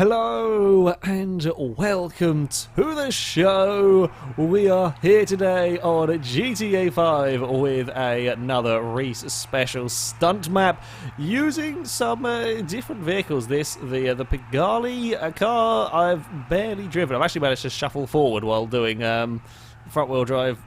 Hello and welcome to the show. We are here today on GTA 5 with another race special stunt map using some different vehicles. The Pigali car I've barely driven. I've actually managed to shuffle forward while doing front wheel drive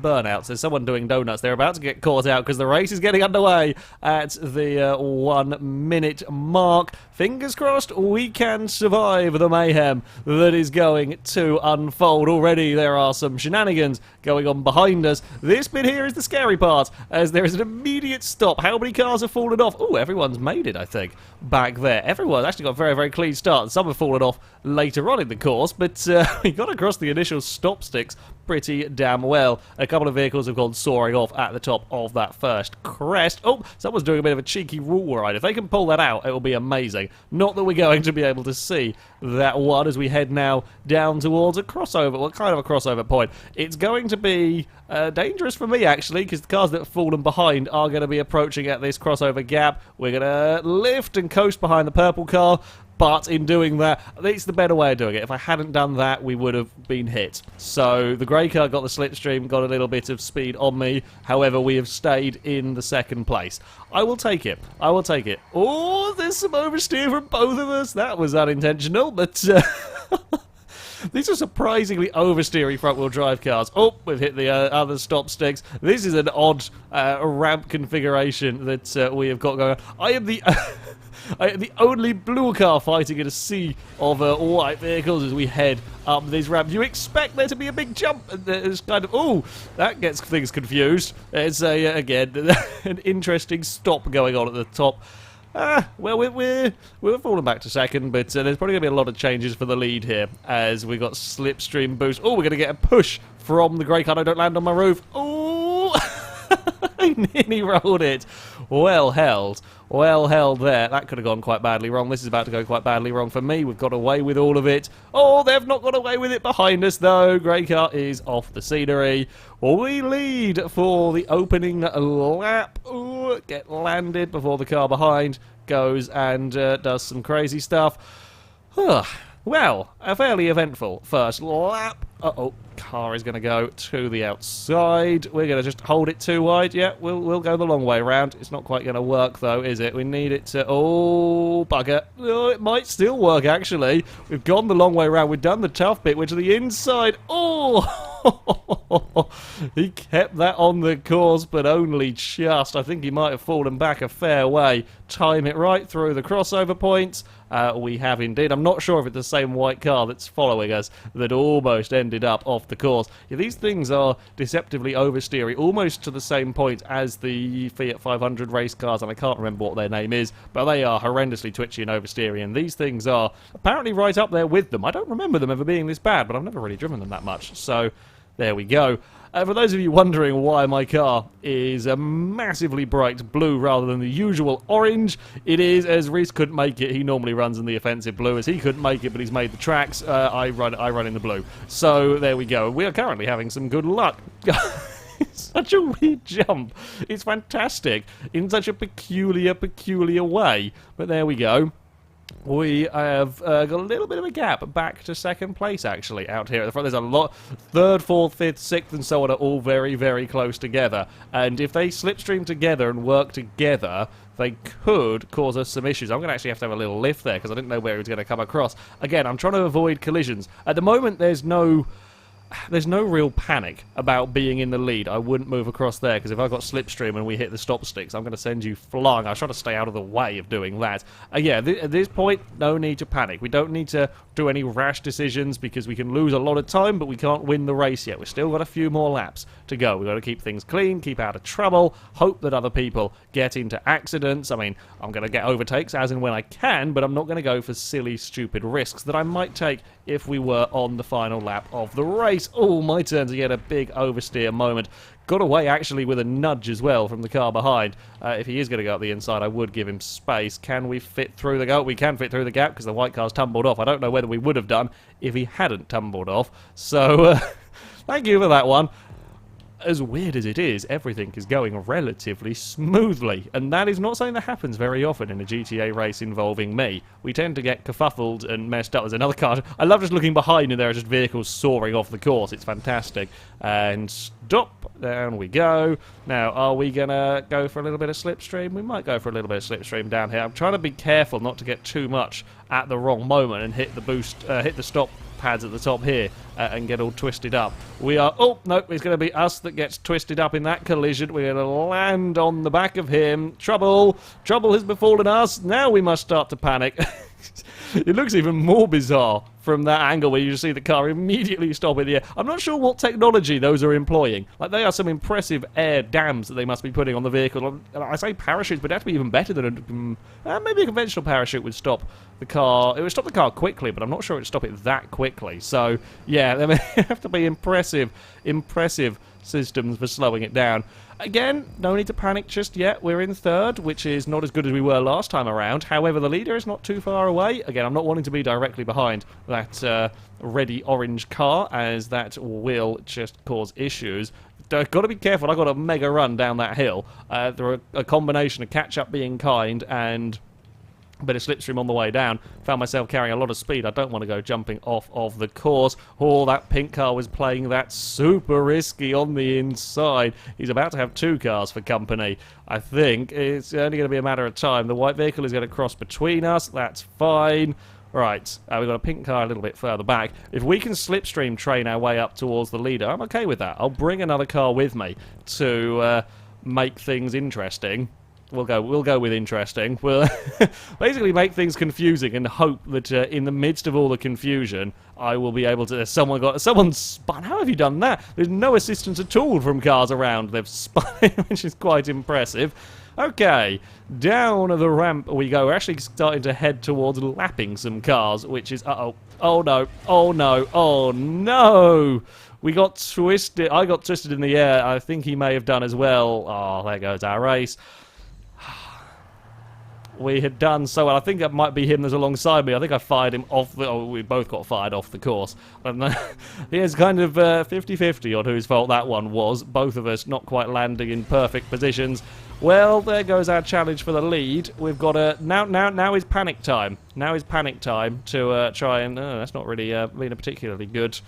burnouts. There's someone doing donuts. They're about to get caught out because the race is getting underway at the 1 minute mark. Fingers crossed we can survive the mayhem that is going to unfold. Already there are some shenanigans going on behind us. This bit here is the scary part, as there is an immediate stop. How many cars have fallen off? Oh, everyone's made it, I think, back there. Everyone's actually got a very, very clean start. Some have fallen off later on in the course, but we got across the initial stop sticks pretty damn well. A couple of vehicles have gone soaring off at the top of that first crest. Oh, someone's doing a bit of a cheeky rule ride. If they can pull that out, it will be amazing. Not that we're going to be able to see that one as we head now down towards a crossover. Well, kind of a crossover point. It's going to be dangerous for me, actually, because the cars that have fallen behind are going to be approaching at this crossover gap. We're going to lift and coast behind the purple car. But in doing that, it's the better way of doing it. If I hadn't done that, we would have been hit. So the grey car got the slipstream, got a little bit of speed on me. However, we have stayed in the second place. I will take it. I will take it. Oh, there's some oversteer from both of us. That was unintentional, but these are surprisingly oversteery front-wheel drive cars. Oh, we've hit the other stop sticks. This is an odd ramp configuration that we have got going on. I am the only blue car fighting in a sea of white vehicles as we head up this ramp. You expect there to be a big jump. There's kind of, oh, that gets things confused. It's again an interesting stop going on at the top. Well, we're falling back to second, but there's probably going to be a lot of changes for the lead here as we got slipstream boost. Oh, we're going to get a push from the grey car. No, don't land on my roof. Oh, I nearly rolled it. Well held. Well held there. That could have gone quite badly wrong. This is about to go quite badly wrong for me. We've got away with all of it. Oh, they've not got away with it behind us, though. Grey car is off the scenery. We lead for the opening lap. Ooh, get landed before the car behind goes and does some crazy stuff. Well, a fairly eventful first lap. Uh-oh, car is going to go to the outside. We're going to just hold it too wide. Yeah, we'll go the long way round. It's not quite going to work, though, is it? We need it to... Oh, bugger. Oh, it might still work, actually. We've gone the long way round. We've done the tough bit. We're to the inside. Oh! He kept that on the course, but only just. I think he might have fallen back a fair way. Time it right through the crossover points. We have indeed. I'm not sure if it's the same white car that's following us that almost ended up off the course. Yeah, these things are deceptively oversteery, almost to the same point as the Fiat 500 race cars, and I can't remember what their name is, but they are horrendously twitchy and oversteery, and these things are apparently right up there with them. I don't remember them ever being this bad, but I've never really driven them that much, so there we go. For those of you wondering why my car is a massively bright blue rather than the usual orange, it is as Reese couldn't make it. He normally runs in the offensive blue, as he couldn't make it, but he's made the tracks. I run in the blue. So there we go. We are currently having some good luck. It's such a weird jump. It's fantastic in such a peculiar way. But there we go. We have got a little bit of a gap back to second place, actually, out here at the front. There's a lot. Third, fourth, fifth, sixth, and so on are all very, very close together. And if they slipstream together and work together, they could cause us some issues. I'm going to actually have to have a little lift there because I didn't know where it was going to come across. Again, I'm trying to avoid collisions. At the moment, there's no real panic about being in the lead. I wouldn't move across there, because if I've got slipstream and we hit the stop sticks, I'm going to send you flying. I try to stay out of the way of doing that. Yeah, at this point, no need to panic. We don't need to do any rash decisions, because we can lose a lot of time, but we can't win the race yet. We've still got a few more laps to go. We've got to keep things clean, keep out of trouble, hope that other people get into accidents. I mean, I'm going to get overtakes as and when I can, but I'm not going to go for silly, stupid risks that I might take if we were on the final lap of the race. Oh, my turn to get a big oversteer moment. Got away, actually, with a nudge as well from the car behind. If he is going to go up the inside, I would give him space. Can we fit through the gap? We can fit through the gap because the white car's tumbled off. I don't know whether we would have done if he hadn't tumbled off. So, thank you for that one. as weird as it is, everything is going relatively smoothly, and that is not something that happens very often in a GTA race involving me. We tend to get kerfuffled and messed up. There's another car. I love just looking behind and there are just vehicles soaring off the course. It's fantastic. And stop. Down we go. Now, are we going to go for a little bit of slipstream? We might go for a little bit of slipstream down here. I'm trying to be careful not to get too much at the wrong moment and hit the stop pads at the top here and get all twisted up. We are... Oh, no, it's going to be us that gets twisted up in that collision. We're going to land on the back of him. Trouble! Trouble has befallen us. Now we must start to panic. It looks even more bizarre from that angle where you just see the car immediately stop in the air. I'm not sure what technology those are employing. Like, they are some impressive air dams that they must be putting on the vehicle. I say parachutes, but that'd be even better than maybe a conventional parachute would stop the car. It would stop the car quickly, but I'm not sure it would stop it that quickly. So, yeah, there may have to be impressive systems for slowing it down. Again, no need to panic just yet. We're in third, which is not as good as we were last time around. However, the leader is not too far away. Again, I'm not wanting to be directly behind that reddy orange car, as that will just cause issues. Got to be careful. I got a mega run down that hill. There are a combination of catch-up being kind and a bit of slipstream on the way down. Found myself carrying a lot of speed. I don't want to go jumping off of the course. Oh, that pink car was playing that super risky on the inside. He's about to have two cars for company. I think it's only going to be a matter of time. The white vehicle is going to cross between us. That's fine. Right, we've got a pink car a little bit further back. If we can slipstream train our way up towards the leader, I'm okay with that. I'll bring another car with me to make things interesting. We'll go with interesting. We'll basically make things confusing and hope that in the midst of all the confusion, I will be able to... Someone's spun. How have you done that? There's no assistance at all from cars around. They've spun, which is quite impressive. Okay, down the ramp we go. We're actually starting to head towards lapping some cars, which is... Uh-oh. Oh, no. Oh, no. Oh, no. We got twisted. I got twisted in the air. I think he may have done as well. Oh, there goes our race. We had done so well. I think that might be him that's alongside me. I think I fired him off the... Oh, we both got fired off the course. And it's kind of 50-50 on whose fault that one was. Both of us not quite landing in perfect positions. Well, there goes our challenge for the lead. We've got a... Now is panic time. Now is panic time to try and... that's not really been a particularly good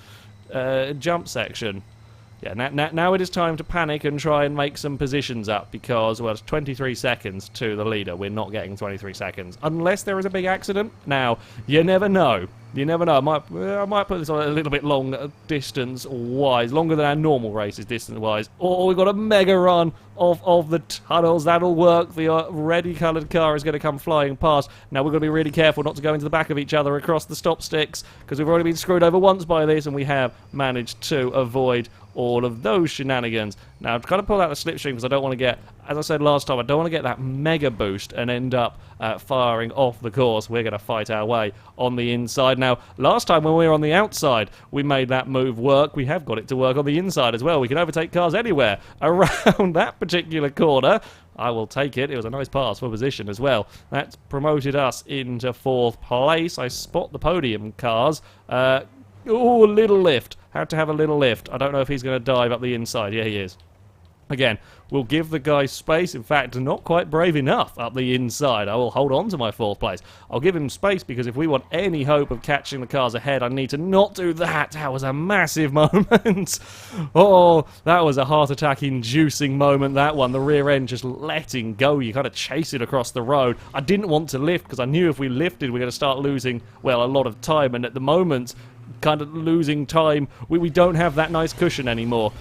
jump section. Yeah, now it is time to panic and try and make some positions up because, well, it's 23 seconds to the leader. We're not getting 23 seconds. Unless there is a big accident. Now, you never know. You never know. I might put this on a little bit long distance-wise. Longer than our normal races distance-wise. Or we've got a mega run of the tunnels. That'll work. The reddy-coloured car is going to come flying past. Now, we've got to be really careful not to go into the back of each other across the stop sticks because we've already been screwed over once by this and we have managed to avoid all of those shenanigans. Now, I've got to pull out the slipstream because I don't want to get, as I said last time, I don't want to get that mega boost and end up firing off the course. We're going to fight our way on the inside. Now, last time when we were on the outside, we made that move work. We have got it to work on the inside as well. We can overtake cars anywhere around that particular corner. I will take it. It was a nice pass for position as well. That's promoted us into 4th place. I spot the podium cars. Oh, a little lift. Had to have a little lift. I don't know if he's going to dive up the inside. Yeah, he is. Again, we'll give the guy space. In fact, not quite brave enough up the inside. I will hold on to my 4th place. I'll give him space because if we want any hope of catching the cars ahead, I need to not do that. That was a massive moment. Oh, that was a heart attack inducing moment, that one. The rear end just letting go. You kind of chase it across the road. I didn't want to lift because I knew if we lifted, we're going to start losing, well, a lot of time. And at the moment, kind of losing time, we don't have that nice cushion anymore.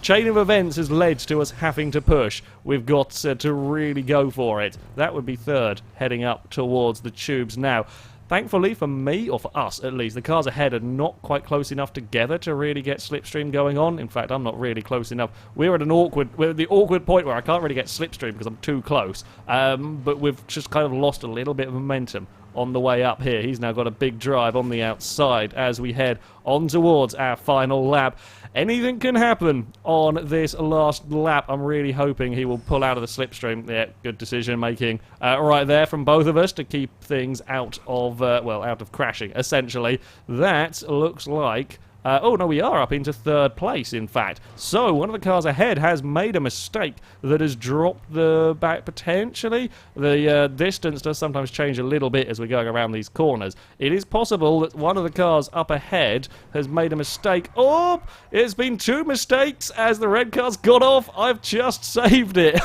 Chain of events has led to us having to push. We've got to really go for it. That would be 3rd, heading up towards the tubes now. Thankfully for me, or for us at least, the cars ahead are not quite close enough together to really get slipstream going on. In fact, I'm not really close enough. We're at the awkward point where I can't really get slipstream because I'm too close. But we've just kind of lost a little bit of momentum on the way up here. He's now got a big drive on the outside as we head on towards our final lap. Anything can happen on this last lap. I'm really hoping he will pull out of the slipstream. Yeah, good decision making right there from both of us to keep things out of, out of crashing, essentially. That looks like Oh, no, we are up into third place, in fact. So, one of the cars ahead has made a mistake that has dropped the back, potentially. The distance does sometimes change a little bit as we're going around these corners. It is possible that one of the cars up ahead has made a mistake. Oh, it's been 2 mistakes as the red car's got off. I've just saved it.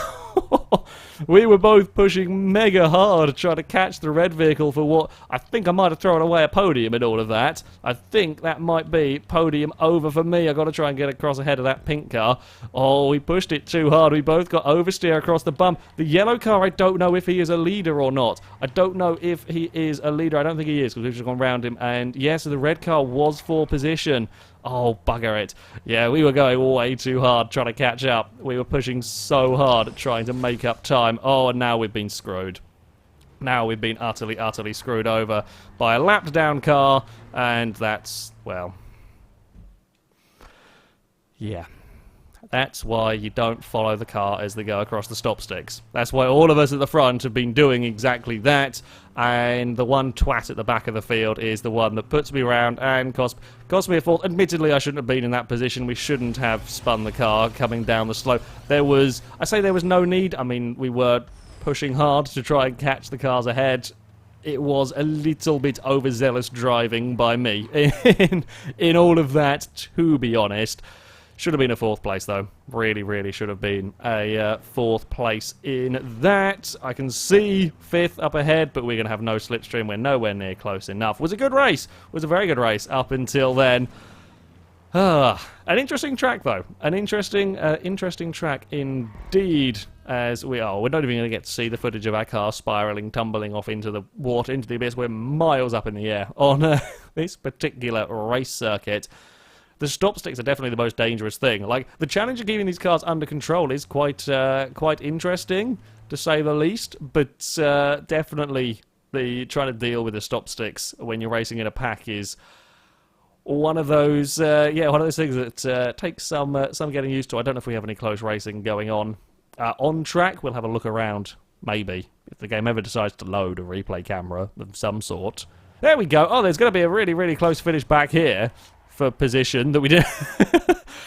We were both pushing mega hard trying to catch the red vehicle for what I think I might have thrown away a podium in all of that. I think that might be podium over for me. I've got to try and get across ahead of that pink car. Oh, we pushed it too hard. We both got oversteer across the bump. The yellow car, I don't know if he is a leader or not. I don't know if he is a leader. I don't think he is because we've just gone round him. And yes, the red car was for position. Oh, bugger it. Yeah, we were going way too hard trying to catch up. We were pushing so hard trying to make up time. Oh, and now we've been screwed. Now we've been utterly, utterly screwed over by a lapped down car, and that's, well, yeah. That's why you don't follow the car as they go across the stop sticks. That's why all of us at the front have been doing exactly that, and the one twat at the back of the field is the one that puts me around and cost me a fault. Admittedly, I shouldn't have been in that position. We shouldn't have spun the car coming down the slope. I say there was no need. I mean, we were pushing hard to try and catch the cars ahead. It was a little bit overzealous driving by me in all of that, to be honest. Should have been a 4th place, though. Really, really should have been a 4th place in that. I can see 5th up ahead, but we're going to have no slipstream. We're nowhere near close enough. Was a good race. Was a very good race up until then. An interesting track, though. An interesting track indeed. As we're not even going to get to see the footage of our car spiralling, tumbling off into the water, into the abyss. We're miles up in the air on this particular race circuit. The stop sticks are definitely the most dangerous thing. Like, the challenge of keeping these cars under control is quite interesting, to say the least, but definitely trying to deal with the stop sticks when you're racing in a pack is one of those things that takes some getting used to. I don't know if we have any close racing going on. On track, we'll have a look around, maybe, if the game ever decides to load a replay camera of some sort. There we go. Oh, there's going to be a really, really close finish back here. For position that we did.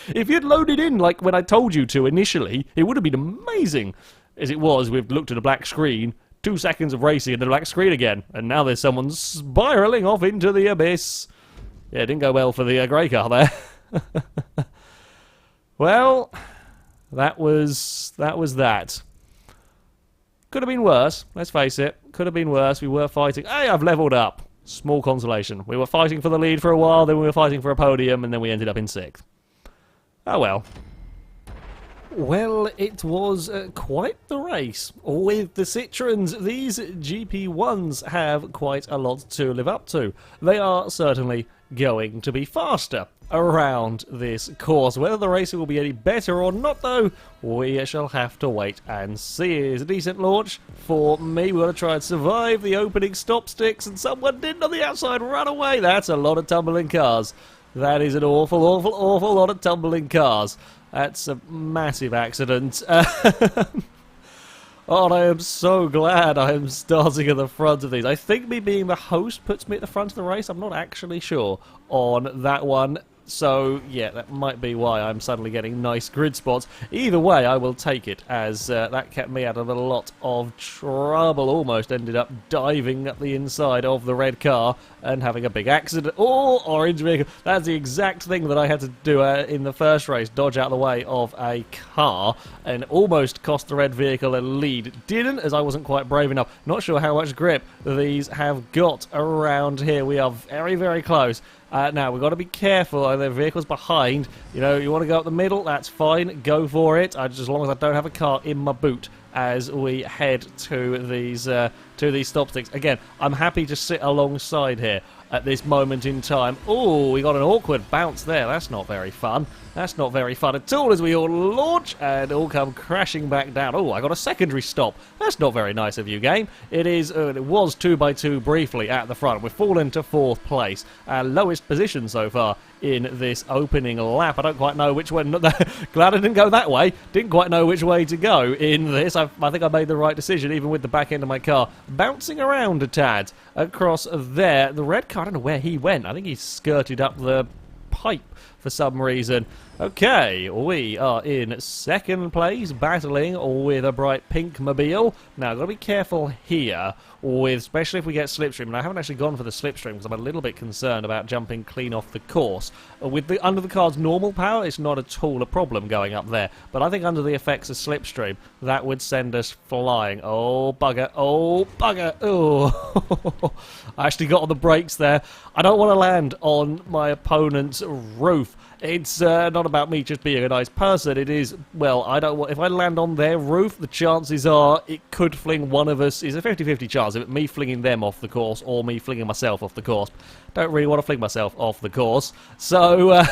If you'd loaded in like when I told you to initially, it would have been amazing. As it was, we've looked at a black screen, 2 seconds of racing and the black screen again, and now there's someone spiralling off into the abyss. Yeah, it didn't go well for the grey car there. Well, that was that. Could have been worse, let's face it. Could have been worse. We were fighting. Hey, I've leveled up. Small consolation. We were fighting for the lead for a while, then we were fighting for a podium, and then we ended up in 6th. Oh well. Well, it was quite the race. With the Citroens, these GP1s have quite a lot to live up to. They are certainly going to be faster around this course. Whether the racing will be any better or not, though, we shall have to wait and see. It's a decent launch for me. We're going to try and survive the opening stop sticks, and someone didn't on the outside run away. That's a lot of tumbling cars. That is an awful, awful, awful lot of tumbling cars. That's a massive accident. Oh, and I am so glad I am starting at the front of these. I think me being the host puts me at the front of the race. I'm not actually sure on that one. So, yeah, that might be why I'm suddenly getting nice grid spots. Either way, I will take it, as that kept me out of a lot of trouble. Almost ended up diving at the inside of the red car and having a big accident. Oh, orange vehicle. That's the exact thing that I had to do in the first race, dodge out of the way of a car, and almost cost the red vehicle a lead. Didn't, as I wasn't quite brave enough. Not sure how much grip these have got around here. We are very, very close. Now, we've got to be careful. There are vehicles behind. You know, you want to go up the middle, that's fine. Go for it. As long as I don't have a car in my boot as we head to these stop sticks. Again, I'm happy to sit alongside here at this moment in time. Oh, we got an awkward bounce there. That's not very fun. That's not very fun at all as we all launch and all come crashing back down. Oh, I got a secondary stop. That's not very nice of you, game. It was 2x2 briefly at the front. We've fallen to 4th place. Our lowest position so far in this opening lap. I don't quite know which way. Glad I didn't go that way. Didn't quite know which way to go in this. I think I made the right decision, even with the back end of my car bouncing around a tad across there. The red car, I don't know where he went. I think he skirted up the pipe for some reason. Okay, we are in second place, battling with a bright pink mobile. Now, I've got to be careful here, especially if we get slipstream. And I haven't actually gone for the slipstream because I'm a little bit concerned about jumping clean off the course. Under the car's normal power, it's not at all a problem going up there. But I think under the effects of slipstream, that would send us flying. Oh, bugger. Oh, bugger. Oh. I actually got on the brakes there. I don't want to land on my opponent's roof. It's not about me just being a nice person. It is, well, I don't want, if I land on their roof, the chances are it could fling one of us. It's a 50-50 chance of it, me flinging them off the course or me flinging myself off the course. Don't really want to fling myself off the course. So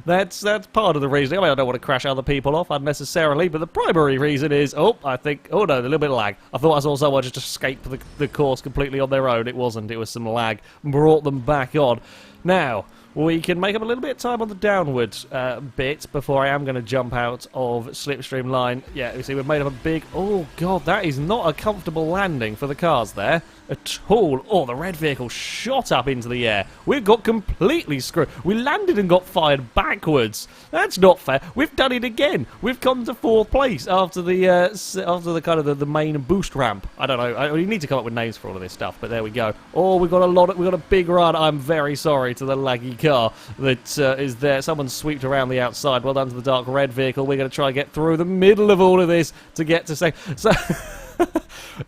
that's part of the reason. I mean, I don't want to crash other people off unnecessarily, but the primary reason is, I think, oh no, a little bit of lag. I thought I saw someone just escape the course completely on their own. It wasn't. It was some lag. Brought them back on. Now, we can make up a little bit of time on the downward bit before I am going to jump out of slipstream line. Yeah, you see, we've made up a big... Oh, God, that is not a comfortable landing for the cars there at all. Oh, the red vehicle shot up into the air. We've got completely screwed. We landed and got fired backwards. That's not fair. We've done it again. We've come to fourth place after the kind of the main boost ramp. I don't know. We need to come up with names for all of this stuff, but there we go. Oh, we've got a big run. I'm very sorry to the laggy car that is there. Someone sweeped around the outside. Well done to the dark red vehicle. We're going to try and get through the middle of all of this to get to second. So,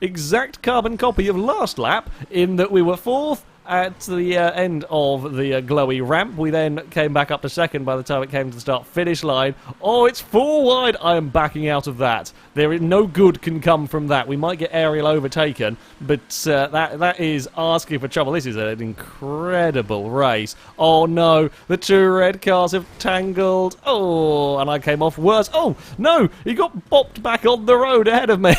exact carbon copy of last lap in that we were fourth at the end of the glowy ramp. We then came back up to second by the time it came to the start-finish line. Oh, it's 4 wide. I am backing out of that. There is no good can come from that. We might get aerial overtaken, but that is asking for trouble. This is an incredible race. Oh, no. The 2 red cars have tangled. Oh, and I came off worse. Oh, no. He got bopped back on the road ahead of me.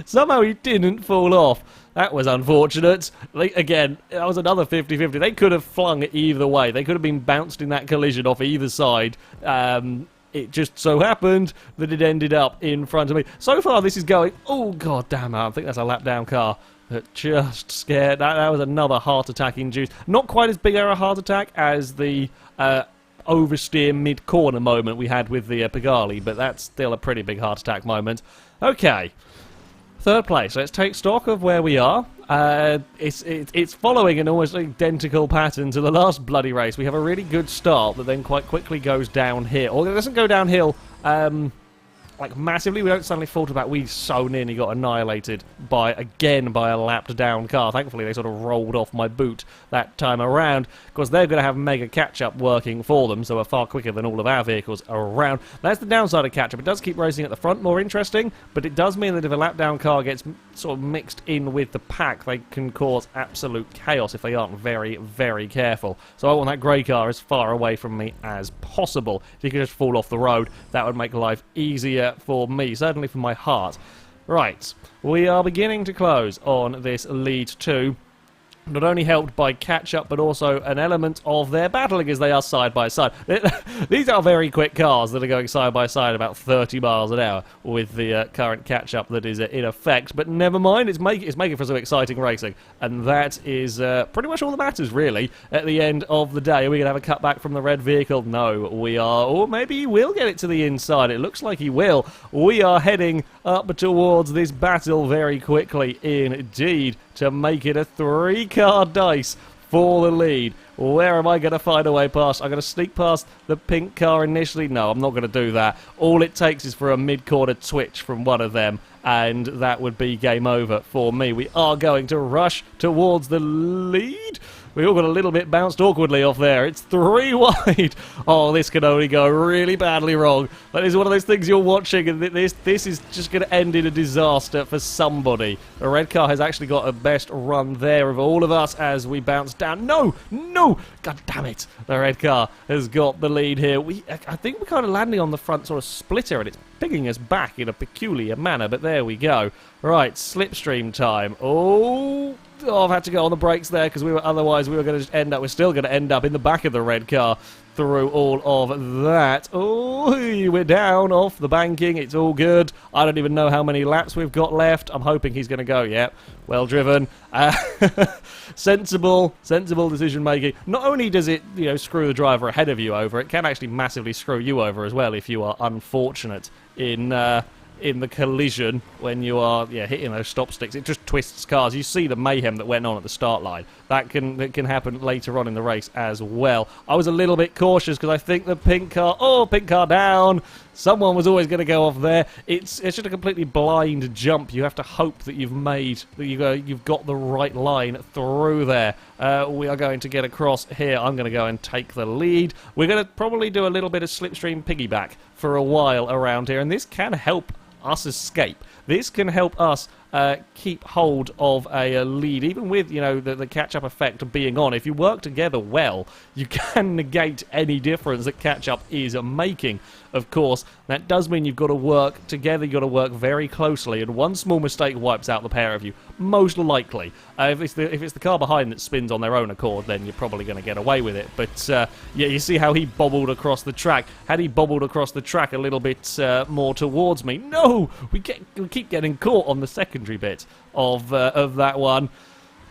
Somehow he didn't fall off. That was unfortunate. Again, that was another 50-50. They could have flung it either way. They could have been bounced in that collision off either side. It just so happened that it ended up in front of me. So far, this is going... Oh, god damn it. I think that's a lap-down car. That just scared... That was another heart attack induced. Not quite as big a heart attack as the... oversteer mid-corner moment we had with the Pigali, but that's still a pretty big heart attack moment. Okay. Third place. Let's take stock of where we are. It's following an almost identical pattern to the last bloody race. We have a really good start that then quite quickly goes downhill. Or it doesn't go downhill like massively. We don't suddenly falter back. We so nearly got annihilated by a lapped down car. Thankfully they sort of rolled off my boot that time around, because they're going to have mega catch-up working for them, so we're far quicker than all of our vehicles around. That's the downside of catch-up. It does keep racing at the front more interesting, but it does mean that if a lap down car gets sort of mixed in with the pack, they can cause absolute chaos if they aren't very, very careful. So I want that grey car as far away from me as possible. If you could just fall off the road, that would make life easier for me, certainly for my heart. Right, we are beginning to close on this lead 2. Not only helped by catch-up, but also an element of their battling as they are side by side. These are very quick cars that are going side by side about 30 miles an hour with the current catch-up that is in effect. But never mind, it's making for some exciting racing. And that is pretty much all that matters, really, at the end of the day. Are we going to have a cutback from the red vehicle? No, we are. Or maybe he will get it to the inside. It looks like he will. We are heading up towards this battle very quickly indeed, to make it a 3-car dice for the lead. Where am I going to find a way past? I'm going to sneak past the pink car initially. No, I'm not going to do that. All it takes is for a mid-corner twitch from one of them, and that would be game over for me. We are going to rush towards the lead. We all got a little bit bounced awkwardly off there. It's 3 wide. Oh, this can only go really badly wrong. That is one of those things you're watching, and this is just going to end in a disaster for somebody. The red car has actually got a best run there of all of us as we bounce down. No! No! God damn it. The red car has got the lead here. I think we're kind of landing on the front sort of splitter, and it's picking us back in a peculiar manner, but there we go. Right, slipstream time. Oh... Oh, I've had to go on the brakes there because otherwise we were going to we're still going to end up in the back of the red car through all of that. Oh, we're down off the banking. It's all good. I don't even know how many laps we've got left. I'm hoping he's going to go. Yep, well driven. Sensible decision making. Not only does it, screw the driver ahead of you over, it can actually massively screw you over as well if you are unfortunate in the collision when you are hitting those stop sticks. It just twists cars. You see the mayhem that went on at the start line. That can happen later on in the race as well. I was a little bit cautious because I think the pink car down. Someone was always going to go off there. It's just a completely blind jump. You have to hope that you've got the right line through there. We are going to get across here. I'm going to go and take the lead. We're going to probably do a little bit of slipstream piggyback for a while around here, and this can help us escape. This can help us keep hold of a lead, even with the catch-up effect being on. If you work together well, you can negate any difference that catch-up is making. Of course, that does mean you've got to work together. You've got to work very closely, and one small mistake wipes out the pair of you, most likely. If it's the car behind that spins on their own accord, then you're probably going to get away with it. But you see how he bobbled across the track. Had he bobbled across the track a little bit more towards me, no, we keep getting caught on the secondary bit of that one.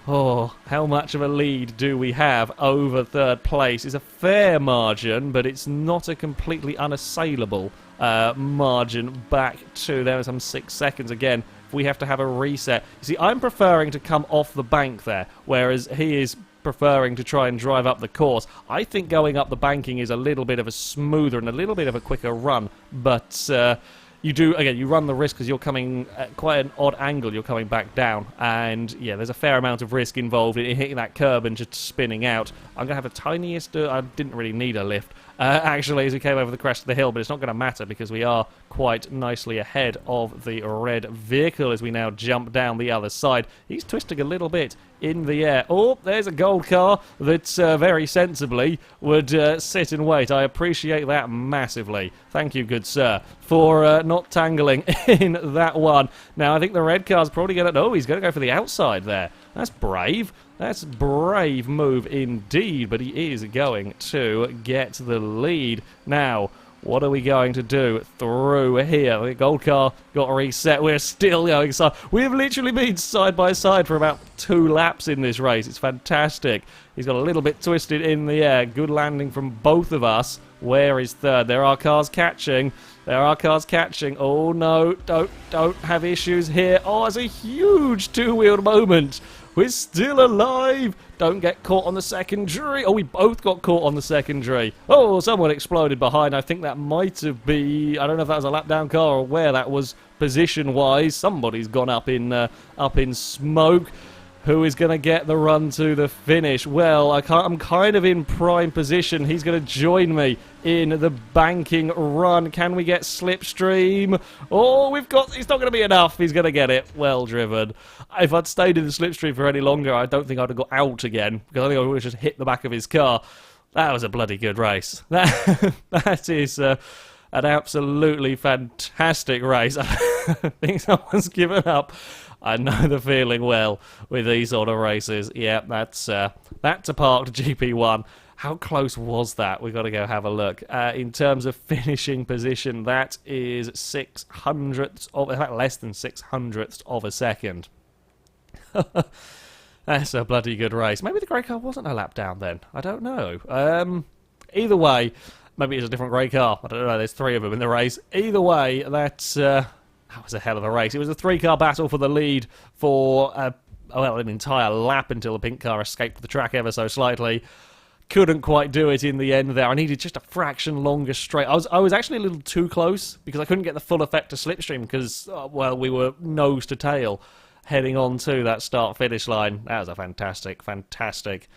Oh, how much of a lead do we have over third place? It's a fair margin, but it's not a completely unassailable margin back to there. Some 6 seconds again. We have to have a reset. You see, I'm preferring to come off the bank there, whereas he is preferring to try and drive up the course. I think going up the banking is a little bit of a smoother and a little bit of a quicker run, but you run the risk because you're coming at quite an odd angle. You're coming back down, and there's a fair amount of risk involved in hitting that curb and just spinning out. I'm going to have the tiniest. I didn't really need a lift, actually, as we came over the crest of the hill, but it's not going to matter because we are quite nicely ahead of the red vehicle as we now jump down the other side. He's twisting a little bit in the air. Oh, there's a gold car that very sensibly would sit and wait. I appreciate that massively. Thank you, good sir, for not tangling in that one. Now, I think the red car's probably going to... Oh, he's going to go for the outside there. That's brave. That's a brave move indeed, but he is going to get the lead. Now, what are we going to do through here? The gold car got reset. We're still going side. We've literally been side by side for about 2 laps in this race. It's fantastic. He's got a little bit twisted in the air. Good landing from both of us. Where is third? There are cars catching. Oh no, don't have issues here. Oh, it's a huge two-wheeled moment. We're still alive. Don't get caught on the secondary. Oh, we both got caught on the secondary. Oh, someone exploded behind. I think that might have been... I don't know if that was a lap-down car or where that was position-wise. Somebody's gone up in smoke. Who is going to get the run to the finish? Well, I'm kind of in prime position. He's going to join me in the banking run. Can we get slipstream? Oh, it's not going to be enough. He's going to get it. Well driven. If I'd stayed in the slipstream for any longer, I don't think I'd have got out again, because I think I would have just hit the back of his car. That was a bloody good race. That is an absolutely fantastic race. I think someone's given up. I know the feeling well with these sort of races. Yeah, that's a parked GP1. How close was that? We've got to go have a look. In terms of finishing position, that is 600ths of, in fact, less than 600ths of a second. That's a bloody good race. Maybe the grey car wasn't a lap down then. I don't know. Either way, maybe it's a different grey car. I don't know. There's 3 of them in the race. Either way, that was a hell of a race. It was a 3-car battle for the lead for an entire lap until the pink car escaped the track ever so slightly. Couldn't quite do it in the end there. I needed just a fraction longer straight. I was actually a little too close because I couldn't get the full effect of slipstream because, we were nose to tail heading on to that start-finish line. That was a fantastic, fantastic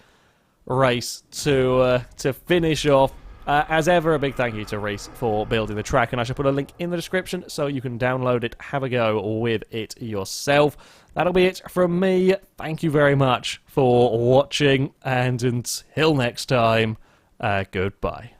race to finish off. As ever, a big thank you to Reese for building the track, and I shall put a link in the description so you can download it, have a go with it yourself. That'll be it from me. Thank you very much for watching, and until next time, goodbye.